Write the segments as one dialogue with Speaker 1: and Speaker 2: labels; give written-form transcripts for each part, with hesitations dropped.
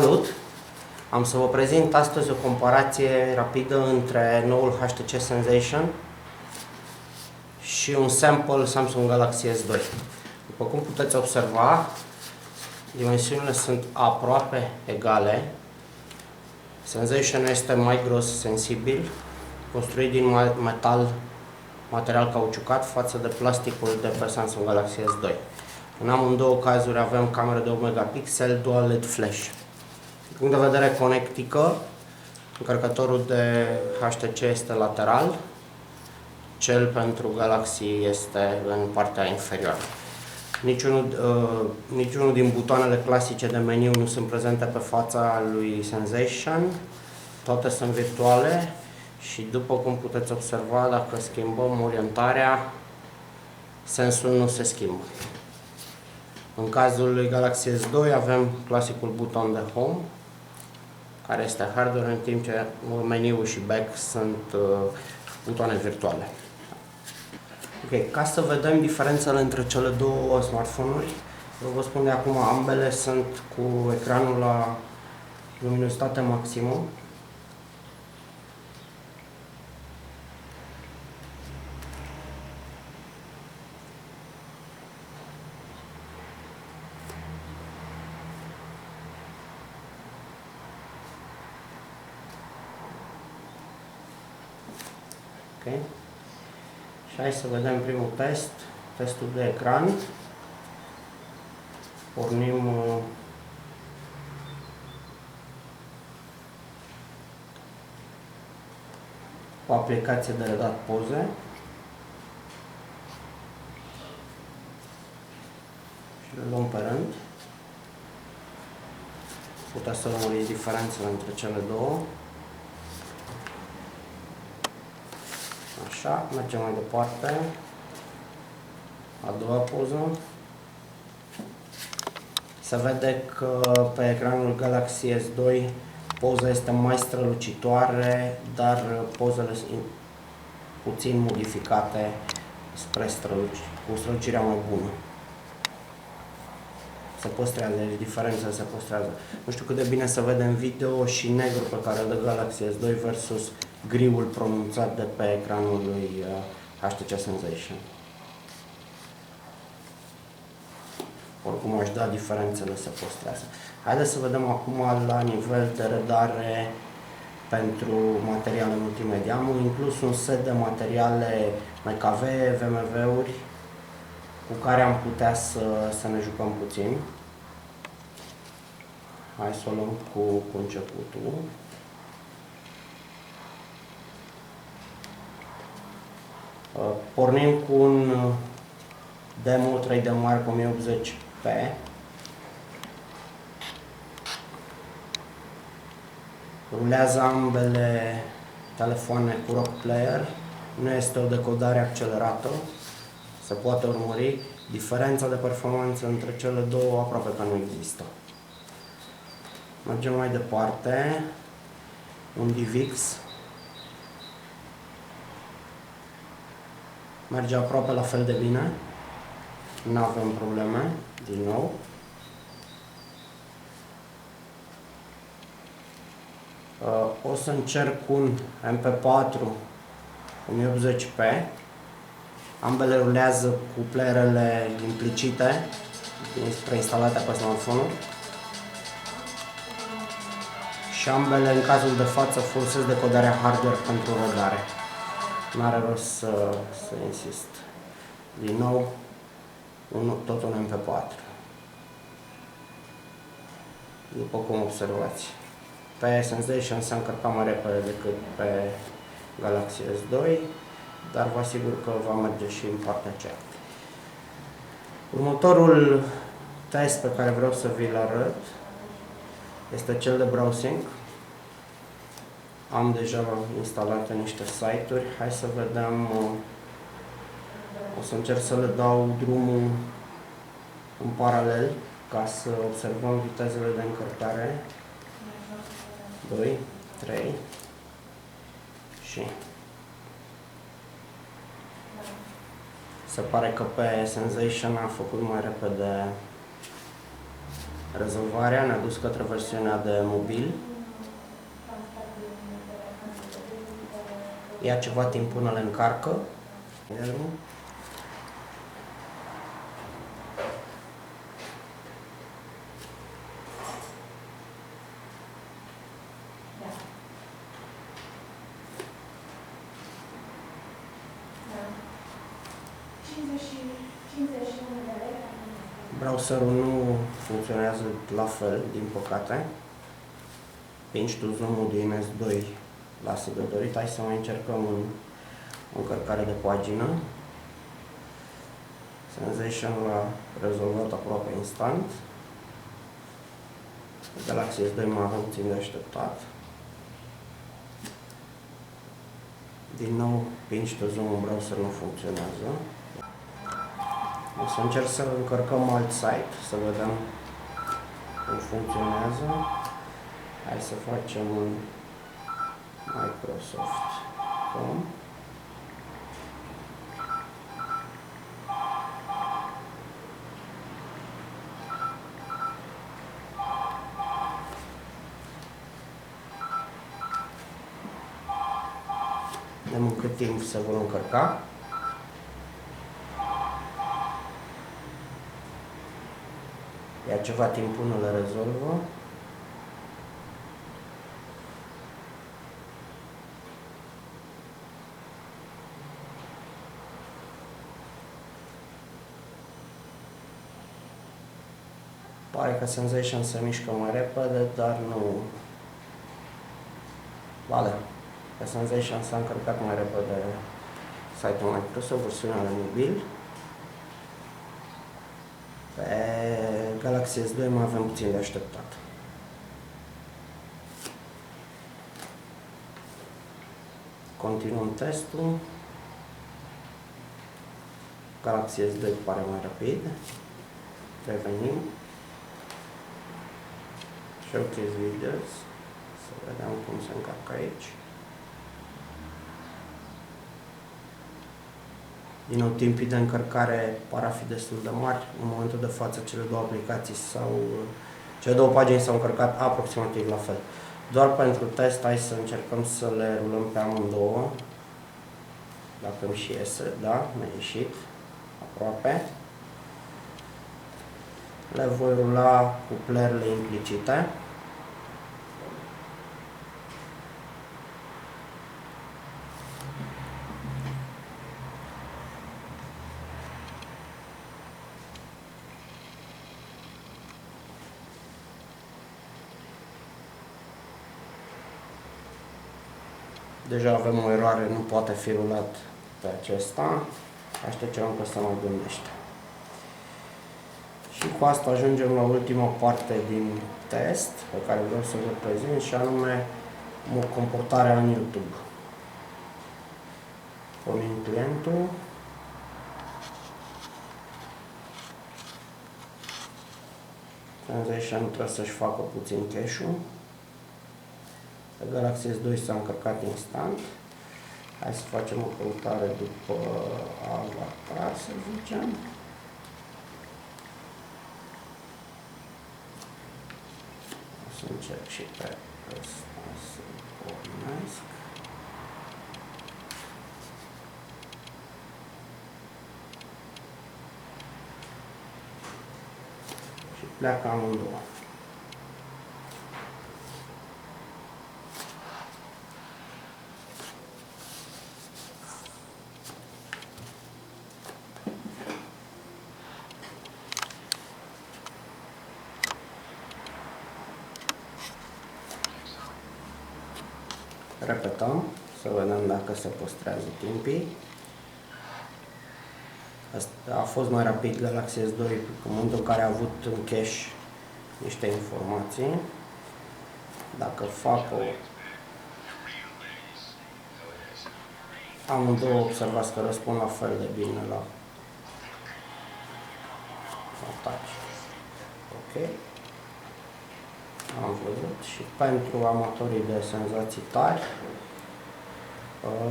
Speaker 1: Salut! Am să vă prezint astăzi o comparație rapidă între noul HTC Sensation și un sample Samsung Galaxy S2. După cum puteți observa, dimensiunile sunt aproape egale. Sensation este mai gros, sensibil, construit din material cauciucat față de plasticul de pe Samsung Galaxy S2. În amândouă cazuri avem cameră de 8 megapixel, dual LED flash. Din punct de vedere conectică, încărcătorul de HTC este lateral, cel pentru Galaxy este în partea inferioară. Niciunul din butoanele clasice de meniu nu sunt prezente pe fața lui Sensation, toate sunt virtuale și după cum puteți observa, dacă schimbăm orientarea, sensul nu se schimbă. În cazul lui Galaxy S2 avem clasicul buton de Home, care este hardware, în timp ce meniul și back sunt butoane virtuale. Ok, ca să vedem diferențele între cele două smartphone-uri, vă spun de acum, ambele sunt cu ecranul la luminositate maximă. Okay. Și hai să vedem primul test, testul de ecran. Pornim o aplicație de redat poze și le luăm pe rând. Puteți să urmăriți diferențele între cele două. Așa, mergem mai departe. A doua poză. Se vede că pe ecranul Galaxy S2 poza este mai strălucitoare, dar pozele sunt puțin modificate spre cu strălucirea mai bună. Se păstrează, deci diferența se păstrează. Nu știu cât de bine se vede în video și negru pe care îl dă Galaxy S2 versus griul pronunțat de pe ecranul lui HTC Sensation. Oricum aș da, diferențele se păstrează. Haideți să vedem acum la nivel de redare pentru materiale multimedia. Am inclus un set de materiale MKV, VMV-uri cu care am putea să ne jucăm puțin. Hai să o luăm cu începutul. Pornim cu un demo 3D Mark 1080p. Rulează ambele telefoane cu Rock Player. Nu este o decodare accelerată. Se poate urmări. Diferența de performanță între cele două aproape că nu există. Mergem mai departe. Un DivX. Merge aproape la fel de bine. Nu avem probleme, din nou. O să încerc un MP4 1080p. Ambele rulează cu playerele implicite, preinstalate pe smartphone-ul. Și ambele, în cazul de față, folosesc decodarea hardware pentru rodare. N-are rost să insist. Din nou, tot un MP4. După cum observați. Pe Sensation se încărca mai repede decât pe Galaxy S2, dar vă asigur că va merge și în partea aceea. Următorul test pe care vreau să vi-l arăt este cel de browsing. Am deja instalate niște site-uri. Hai să vedem. O să încerc să le dau drumul în paralel ca să observăm vitezele de încărcare. 2, 3 și se pare că pe Sensation a făcut mai repede Rezolvarea ne-a dus către versiunea de mobil. Ia ceva timp până le încarcă. Browserul nu funcționează la fel, din păcate. Pinch to zoom-ul din S2 lasă de dorit. Hai să mai încercăm o încărcare de pagină. Sensation l-a rezolvat aproape instant. Galaxy S2 mai avem puțin de așteptat. Din nou, pinch to zoom în browser nu funcționează. O să încerc să încărcăm alt site, să vedem cum funcționează. Hai să facem un Microsoft.com. Vedem în cât timp se vor încărca. Ia ceva timp până le rezolvă. Pare că Sensation se mișcă mai repede, dar nu... Ba da, că Sensation s-a încărcat mai repede site-ul Microsoft, versiunea de mobil. Pe Galaxy S2 mai avem puțin de așteptat. Continuăm testul. Galaxy S2 pare mai rapid. Revenim. Showcase videos. Să vedem cum se încarcă aici. Din nou, timpii de încărcare par a fi destul de mari. În momentul de față, cele două pagini s-au încărcat aproximativ la fel. Doar pentru test, hai să încercăm să le rulăm pe amândouă. Dacă îmi și iese, da, mi-a ieșit, aproape. Le voi rula cu playerele implicite. Deja avem o eroare, nu poate fi rulat pe acesta. Așteptăm că se mai gândește. Și cu asta ajungem la ultima parte din test pe care vreau să vă prezint, și anume comportarea în YouTube. Pornim clientul. Transaction trebuie să-și facă puțin cache-ul. Pe Galaxy S2 s-a încărcat instant. Hai să facem o căutare după avatar, să zicem. O să încerc și pe ăsta să-l pornesc. Și pleacă amândouă. Repetăm, să vedem dacă se păstrează timpii. Asta a fost mai rapid Galaxy S2 în momentul în care a avut în cache niște informații. Dacă fac o... Amândouă observați că răspund la fel de bine la touch. Ok. Am văzut. Și pentru amatorii de senzații tari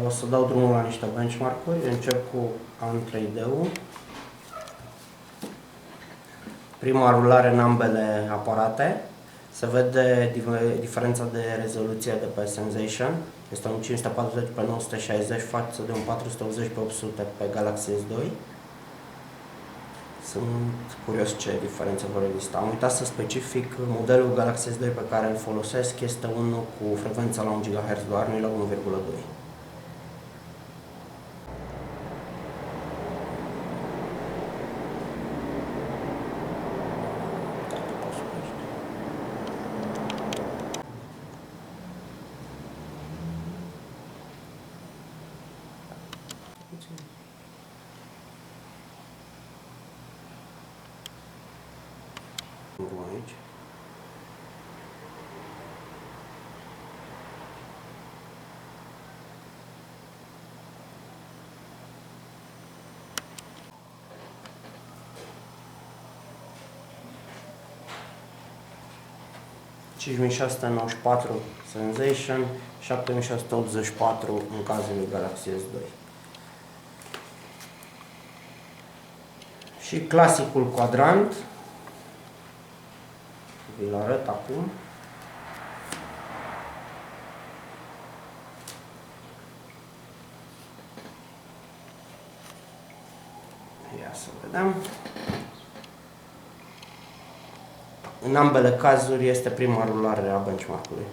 Speaker 1: o să dau drumul la niște benchmark-uri. Încep cu An3D-ul. prima rulare în ambele aparate. Se vede diferența de rezoluție de pe Sensation. Este un 540 pe 960 față de un 480 pe 800 pe Galaxy S2. Sunt curios ce diferențe vor exista. Am uitat să specific, modelul Galaxy S2 pe care îl folosesc este unul cu frecvența la 1 GHz doar, nu la 1,2. Aici. $5.694 Sensation, $7.684 în cazul lui Galaxy S2. Și clasicul quadrant, vi-l arăt acum. Ia să vedem. În ambele cazuri este prima rulare a benchmark-ului.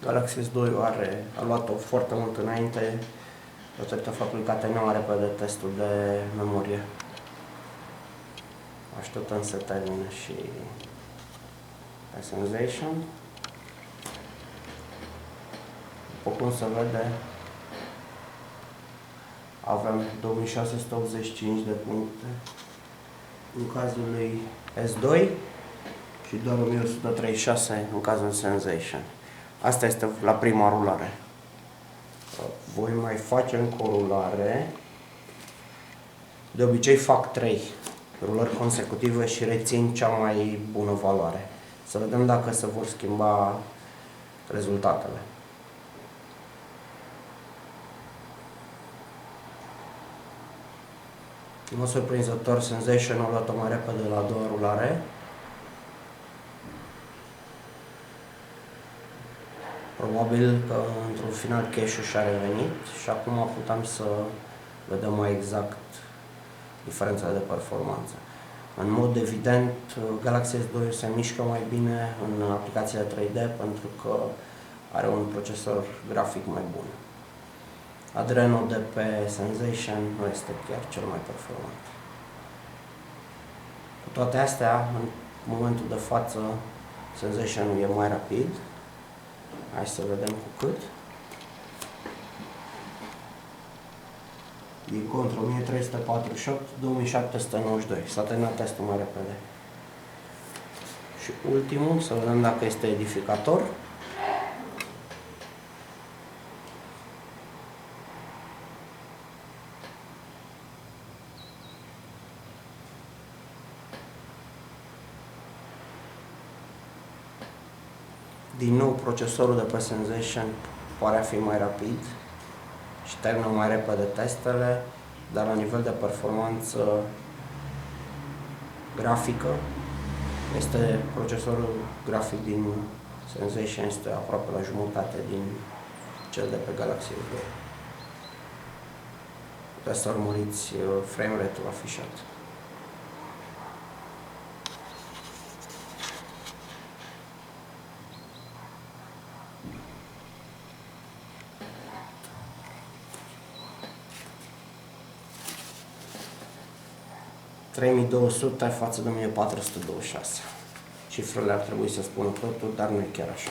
Speaker 1: Galaxy S2 a luat-o foarte mult înainte, datorită faptului că atenuă repede testul de memorie. Așteptăm să termine și pe Sensation. După cum se vede, avem 2685 de puncte în cazul lui S2 și doar 1136 în cazul Sensation. Asta este la prima rulare. Voi mai face încă o rulare. De obicei fac 3 rulări consecutive și rețin cea mai bună valoare. Să vedem dacă se vor schimba rezultatele. În mod surprinzător, Sensation a luat-o mai repede la a doua rulare. Probabil că într-un final cache-ul și-a revenit și acum putem să vedem mai exact diferența de performanță. În mod evident, Galaxy S2 se mișcă mai bine în aplicațiile 3D pentru că are un procesor grafic mai bun. Adreno de pe Sensation nu este chiar cel mai performant. Cu toate astea, în momentul de față, Sensation e mai rapid. Hai să vedem cu cât. E contra 1348, 2792. S-a terminat testul mai repede. Și ultimul, să vedem dacă este edificator. Din nou, procesorul de pe Sensation pare a fi mai rapid și termină mai repede testele, dar la nivel de performanță grafică, procesorul grafic din Sensation este aproape la jumătate din cel de pe Galaxy S2. Puteți să urmăriți frame rate-ul afișat. $3200 față de 1426. cifrele ar trebui să spună totul, dar nu e chiar așa.